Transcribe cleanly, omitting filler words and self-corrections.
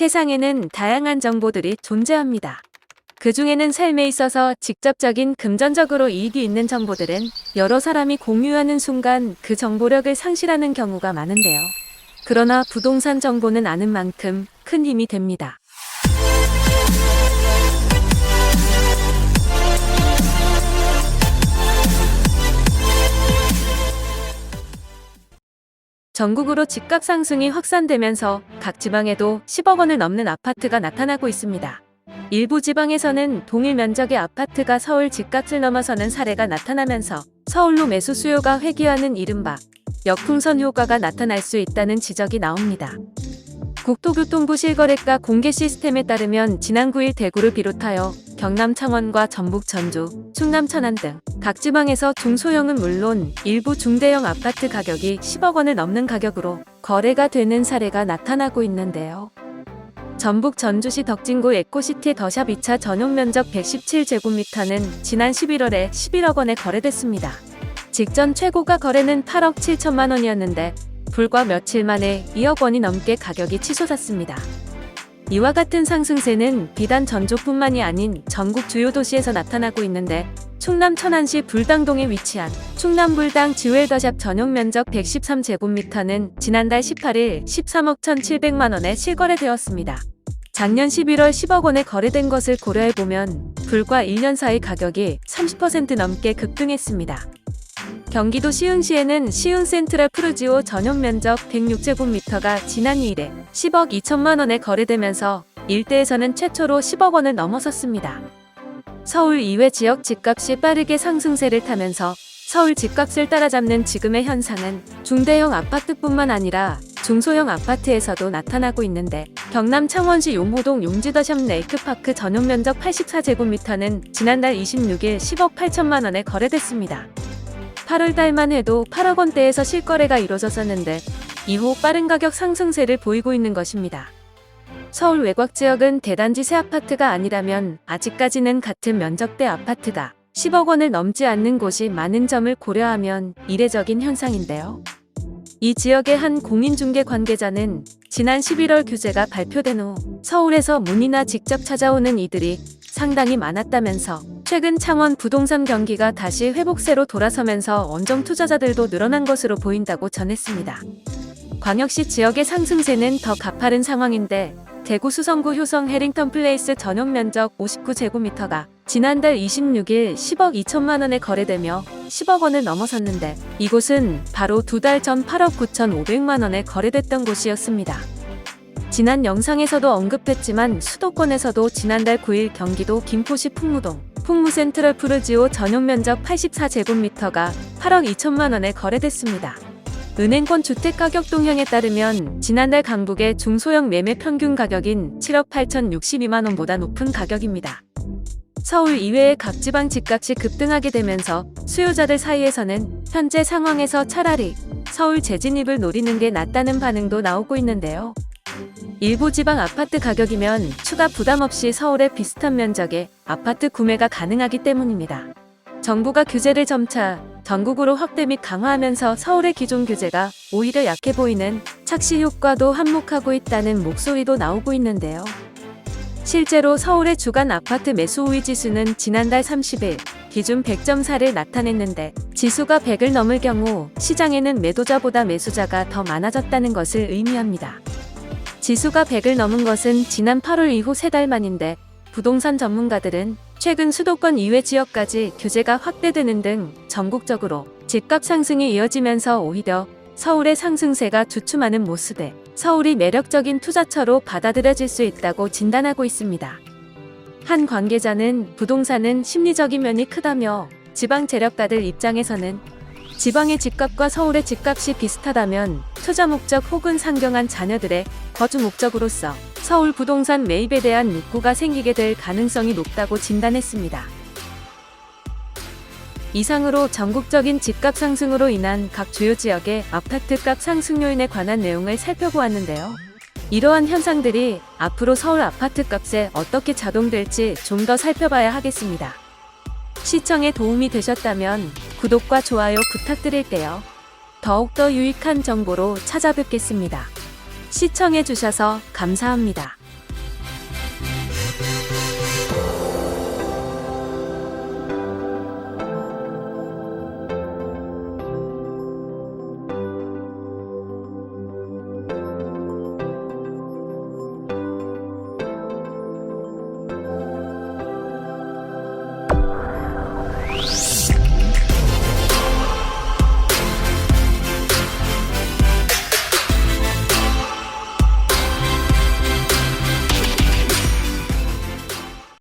세상에는 다양한 정보들이 존재합니다. 그 중에는 삶에 있어서 직접적인 금전적으로 이익이 있는 정보들은 여러 사람이 공유하는 순간 그 정보력을 상실하는 경우가 많은데요. 그러나 부동산 정보는 아는 만큼 큰 힘이 됩니다. 전국으로 집값 상승이 확산되면서 각 지방에도 10억 원을 넘는 아파트가 나타나고 있습니다. 일부 지방에서는 동일 면적의 아파트가 서울 집값을 넘어서는 사례가 나타나면서 서울로 매수 수요가 회귀하는 이른바 역풍선 효과가 나타날 수 있다는 지적이 나옵니다. 국토교통부 실거래가 공개 시스템에 따르면 지난 9일 대구를 비롯하여 경남 창원과 전북 전주, 충남 천안 등 각 지방에서 중소형은 물론 일부 중대형 아파트 가격이 10억 원을 넘는 가격으로 거래가 되는 사례가 나타나고 있는데요. 전북 전주시 덕진구 에코시티 더샵 2차 전용 면적 117제곱미터는 지난 11월에 11억 원에 거래됐습니다. 직전 최고가 거래는 8억 7천만 원이었는데 불과 며칠 만에 2억 원이 넘게 가격이 치솟았습니다. 이와 같은 상승세는 비단 전주뿐만이 아닌 전국 주요 도시에서 나타나고 있는데 충남 천안시 불당동에 위치한 충남 불당 지웰 더샵 전용 면적 113제곱미터는 지난달 18일 13억 1,700만 원에 실거래되었습니다. 작년 11월 10억 원에 거래된 것을 고려해보면 불과 1년 사이 가격이 30% 넘게 급등했습니다. 경기도 시흥시에는 시흥 센트럴 푸르지오 전용 면적 106제곱미터가 지난 2일에 10억 2천만 원에 거래되면서 일대에서는 최초로 10억 원을 넘어섰습니다. 서울 이외 지역 집값이 빠르게 상승세를 타면서 서울 집값을 따라잡는 지금의 현상은 중대형 아파트뿐만 아니라 중소형 아파트에서도 나타나고 있는데 경남 창원시 용호동 용지더샵 레이크파크 전용 면적 84제곱미터는 지난달 26일 10억 8천만 원에 거래됐습니다. 8월 달만 해도 8억 원대에서 실거래가 이뤄졌었는데 이후 빠른 가격 상승세를 보이고 있는 것입니다. 서울 외곽 지역은 대단지 새 아파트가 아니라면 아직까지는 같은 면적대 아파트가 10억 원을 넘지 않는 곳이 많은 점을 고려하면 이례적인 현상인데요. 이 지역의 한 공인중개 관계자는 지난 11월 규제가 발표된 후 서울에서 문의나 직접 찾아오는 이들이 상당히 많았다면서 최근 창원 부동산 경기가 다시 회복세로 돌아서면서 원정 투자자들도 늘어난 것으로 보인다고 전했습니다. 광역시 지역의 상승세는 더 가파른 상황인데 대구 수성구 효성 해링턴 플레이스 전용 면적 59제곱미터가 지난달 26일 10억 2천만 원에 거래되며 10억 원을 넘어섰는데 이곳은 바로 2달 전 8억 9,500만 원에 거래됐던 곳이었습니다. 지난 영상에서도 언급했지만 수도권에서도 지난달 9일 경기도 김포시 풍무동 풍무센트럴 푸르지오 전용 면적 84제곱미터가 8억 2천만 원에 거래됐습니다. 은행권 주택가격 동향에 따르면 지난달 강북의 중소형 매매 평균 가격인 7억 8,062만 원보다 높은 가격입니다. 서울 이외의 각 지방 집값이 급등하게 되면서 수요자들 사이에서는 현재 상황에서 차라리 서울 재진입을 노리는 게 낫다는 반응도 나오고 있는데요. 일부 지방 아파트 가격이면 추가 부담 없이 서울의 비슷한 면적의 아파트 구매가 가능하기 때문입니다. 정부가 규제를 점차 전국으로 확대 및 강화하면서 서울의 기존 규제가 오히려 약해 보이는 착시 효과도 한몫하고 있다는 목소리도 나오고 있는데요. 실제로 서울의 주간 아파트 매수 우위 지수는 지난달 30일 기준 100.4를 나타냈는데 지수가 100을 넘을 경우 시장에는 매도자보다 매수자가 더 많아졌다는 것을 의미합니다. 지수가 100을 넘은 것은 지난 8월 이후 3달 만인데 부동산 전문가들은 최근 수도권 이외 지역까지 규제가 확대되는 등 전국적으로 집값 상승이 이어지면서 오히려 서울의 상승세가 주춤하는 모습에 서울이 매력적인 투자처로 받아들여질 수 있다고 진단하고 있습니다. 한 관계자는 부동산은 심리적인 면이 크다며 지방 재력가들 입장에서는 지방의 집값과 서울의 집값이 비슷하다면 투자 목적 혹은 상경한 자녀들의 거주 목적으로서 서울 부동산 매입에 대한 욕구가 생기게 될 가능성이 높다고 진단했습니다. 이상으로 전국적인 집값 상승으로 인한 각 주요 지역의 아파트값 상승 요인에 관한 내용을 살펴보았는데요. 이러한 현상들이 앞으로 서울 아파트값에 어떻게 작용될지 좀 더 살펴봐야 하겠습니다. 시청에 도움이 되셨다면 구독과 좋아요 부탁드릴게요. 더욱더 유익한 정보로 찾아뵙겠습니다. 시청해주셔서 감사합니다.